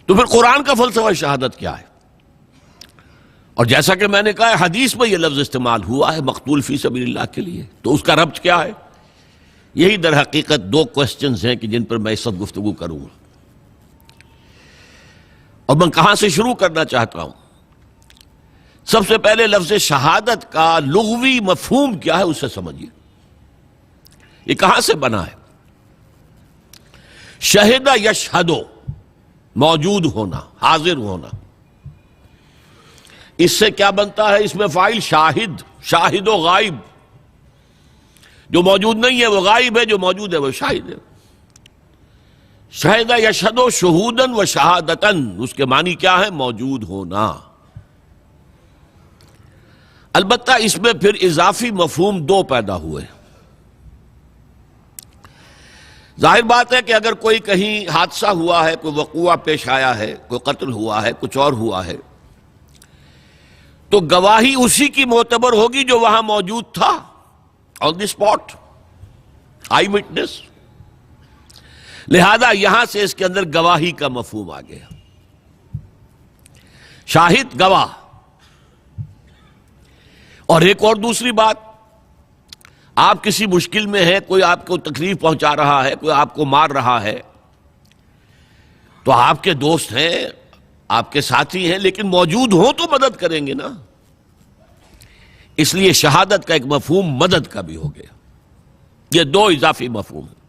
تو پھر قرآن کا فلسفہ شہادت کیا ہے؟ اور جیسا کہ میں نے کہا حدیث میں یہ لفظ استعمال ہوا ہے مقتول فی سبیل اللہ کے لیے، تو اس کا ربط کیا ہے؟ یہی در حقیقت دو کوسچنز ہیں کہ جن پر میں اس وقت گفتگو کروں گا، اور میں کہاں سے شروع کرنا چاہتا ہوں؟ سب سے پہلے لفظ شہادت کا لغوی مفہوم کیا ہے اسے سمجھیے، یہ کہاں سے بنا ہے؟ شہد یشہدو، موجود ہونا، حاضر ہونا، اس سے کیا بنتا ہے؟ اس میں فاعل شاہد، شاہد و غائب، جو موجود نہیں ہے وہ غائب ہے، جو موجود ہے وہ شاہد ہے۔ شہد یشہد شہودن و شہادتن، اس کے معنی کیا ہے؟ موجود ہونا۔ البتہ اس میں پھر اضافی مفہوم دو پیدا ہوئے۔ ظاہر بات ہے کہ اگر کوئی کہیں حادثہ ہوا ہے، کوئی وقوعہ پیش آیا ہے، کوئی قتل ہوا ہے، کچھ اور ہوا ہے، تو گواہی اسی کی معتبر ہوگی جو وہاں موجود تھا، آن دی اسپاٹ، آئی وٹنس۔ لہذا یہاں سے اس کے اندر گواہی کا مفہوم آ گیا، شاہد، گواہ۔ اور ایک اور دوسری بات، آپ کسی مشکل میں ہیں، کوئی آپ کو تکلیف پہنچا رہا ہے، کوئی آپ کو مار رہا ہے، تو آپ کے دوست ہیں، آپ کے ساتھی ہیں، لیکن موجود ہوں تو مدد کریں گے نا۔ اس لیے شہادت کا ایک مفہوم مدد کا بھی ہو گیا۔ یہ دو اضافی مفہوم ہیں۔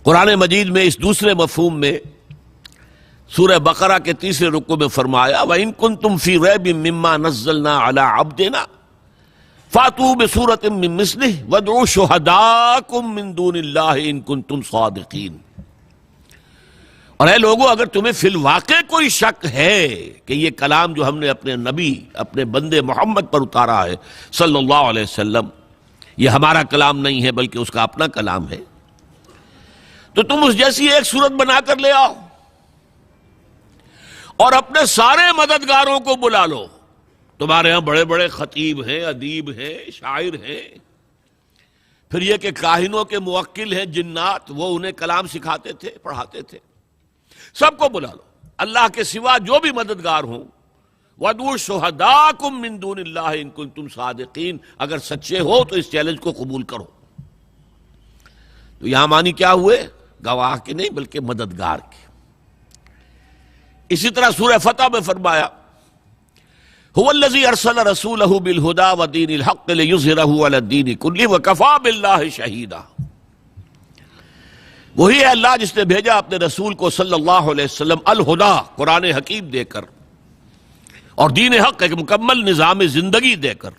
قرآن مجید میں اس دوسرے مفہوم میں سورہ بقرہ کے تیسرے رکوع میں فرمایا وَإِن كُنتُمْ فِي رَيْبٍ مِّمَّا نَزَّلْنَا عَلَىٰ عَبْدِنَا فَأْتُوا بِسُورَةٍ مِّن مِّثْلِهِ وَادْعُوا شُهَدَاءَكُم مِّن دُونِ اللَّهِ إِن كُنتُمْ صَادِقِينَ۔ اور اے لوگو، اگر تمہیں فی الواقع کوئی شک ہے کہ یہ کلام جو ہم نے اپنے نبی، اپنے بندے محمد پر اتارا ہے صلی اللہ علیہ وسلم، یہ ہمارا کلام نہیں ہے بلکہ اس کا اپنا کلام ہے، تو تم اس جیسی ایک صورت بنا کر لے آؤ اور اپنے سارے مددگاروں کو بلا لو۔ تمہارے ہاں بڑے بڑے خطیب ہیں، ادیب ہیں، شاعر ہیں، پھر یہ کہ کاہنوں کے موکل ہیں، جنات، وہ انہیں کلام سکھاتے تھے، پڑھاتے تھے، سب کو بلا لو، اللہ کے سوا جو بھی مددگار ہوں۔ وَادْعُوا شُهَدَاءَكُم مِّن دُونِ اللَّهِ إِن كُنتُمْ صَادِقِينَ، اگر سچے ہو تو اس چیلنج کو قبول کرو۔ تو یہاں معنی کیا ہوئے؟ گواہ کے نہیں بلکہ مددگار کے۔ اسی طرح سورہ فتح میں فرمایا هو الذی ارسل رسولہ بالہدی ودین الحق لیظہرہ علی الدین کلہ وکفی باللہ شہیدا۔ وہی ہے اللہ جس نے بھیجا اپنے رسول کو صلی اللہ علیہ وسلم الہدا، قرآن حکیم دے کر، اور دین حق، ایک مکمل نظام زندگی دے کر،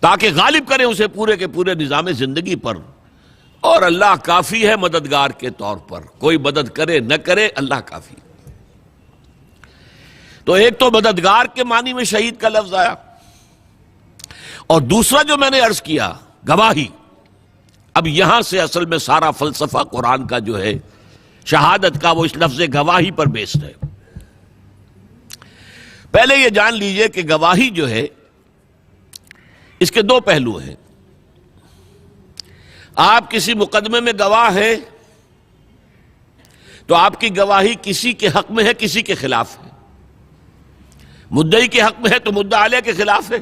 تاکہ غالب کرے اسے پورے کے پورے نظام زندگی پر۔ اور اللہ کافی ہے مددگار کے طور پر، کوئی مدد کرے نہ کرے، اللہ کافی۔ تو ایک تو مددگار کے معنی میں شہید کا لفظ آیا، اور دوسرا جو میں نے عرض کیا گواہی۔ اب یہاں سے اصل میں سارا فلسفہ قرآن کا جو ہے شہادت کا، وہ اس لفظ گواہی پر بیسڈ ہے۔ پہلے یہ جان لیجئے کہ گواہی جو ہے اس کے دو پہلو ہیں۔ آپ کسی مقدمے میں گواہ ہیں تو آپ کی گواہی کسی کے حق میں ہے، کسی کے خلاف ہے۔ مدعی کے حق میں ہے تو مدعا علیہ کے خلاف ہے،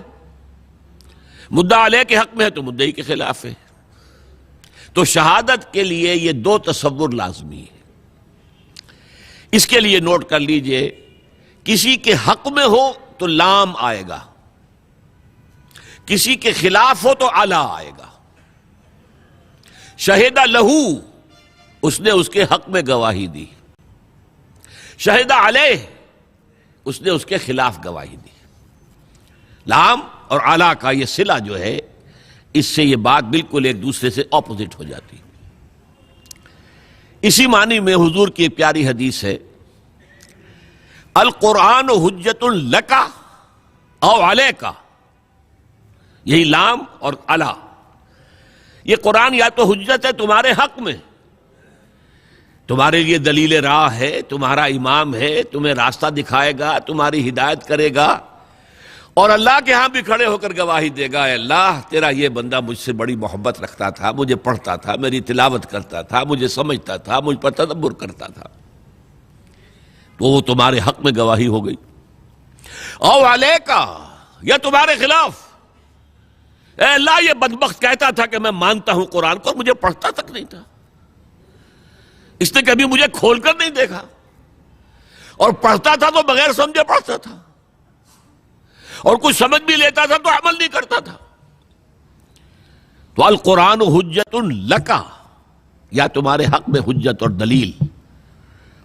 مدعا علیہ کے حق میں ہے تو مدعی کے خلاف ہے۔ تو شہادت کے لیے یہ دو تصور لازمی ہے۔ اس کے لیے نوٹ کر لیجئے، کسی کے حق میں ہو تو لام آئے گا، کسی کے خلاف ہو تو علی آئے گا۔ شہد لہو، اس نے اس کے حق میں گواہی دی، شہد علیہ، اس نے اس کے خلاف گواہی دی۔ لام اور علی کا یہ صلہ جو ہے، اس سے یہ بات بالکل ایک دوسرے سے اپوزٹ ہو جاتی۔ اسی معنی میں حضور کی ایک پیاری حدیث ہے، القرآن حجت لک او علیک، یہی لام اور علی، یہ قرآن یا تو حجت ہے تمہارے حق میں، تمہارے لیے دلیل راہ ہے، تمہارا امام ہے، تمہیں راستہ دکھائے گا، تمہاری ہدایت کرے گا، اور اللہ کے ہاں بھی کھڑے ہو کر گواہی دے گا، اے اللہ تیرا یہ بندہ مجھ سے بڑی محبت رکھتا تھا، مجھے پڑھتا تھا، میری تلاوت کرتا تھا، مجھے سمجھتا تھا، مجھ پر تدبر کرتا تھا، تو وہ تمہارے حق میں گواہی ہو گئی۔ او علیکا، یا تمہارے خلاف، اے اللہ یہ بدبخت کہتا تھا کہ میں مانتا ہوں قرآن کو، اور مجھے پڑھتا تک نہیں تھا، اس نے کبھی مجھے کھول کر نہیں دیکھا، اور پڑھتا تھا تو بغیر سمجھے پڑھتا تھا، اور کچھ سمجھ بھی لیتا تھا تو عمل نہیں کرتا تھا۔ تو القرآن حجت لکا، یا تمہارے حق میں حجت اور دلیل،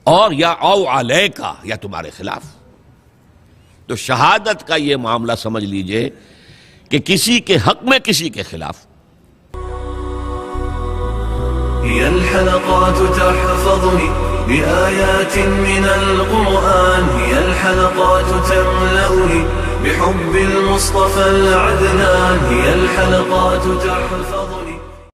اور یا او علیکا، یا تمہارے خلاف۔ تو شہادت کا یہ معاملہ سمجھ لیجئے کہ کسی کے حق میں کسی کے خلاف۔ هي الحلقات تحفظني بآيات من القرآن، هي الحلقات تملأني بحب المصطفى العدنان، هي الحلقات تحفظني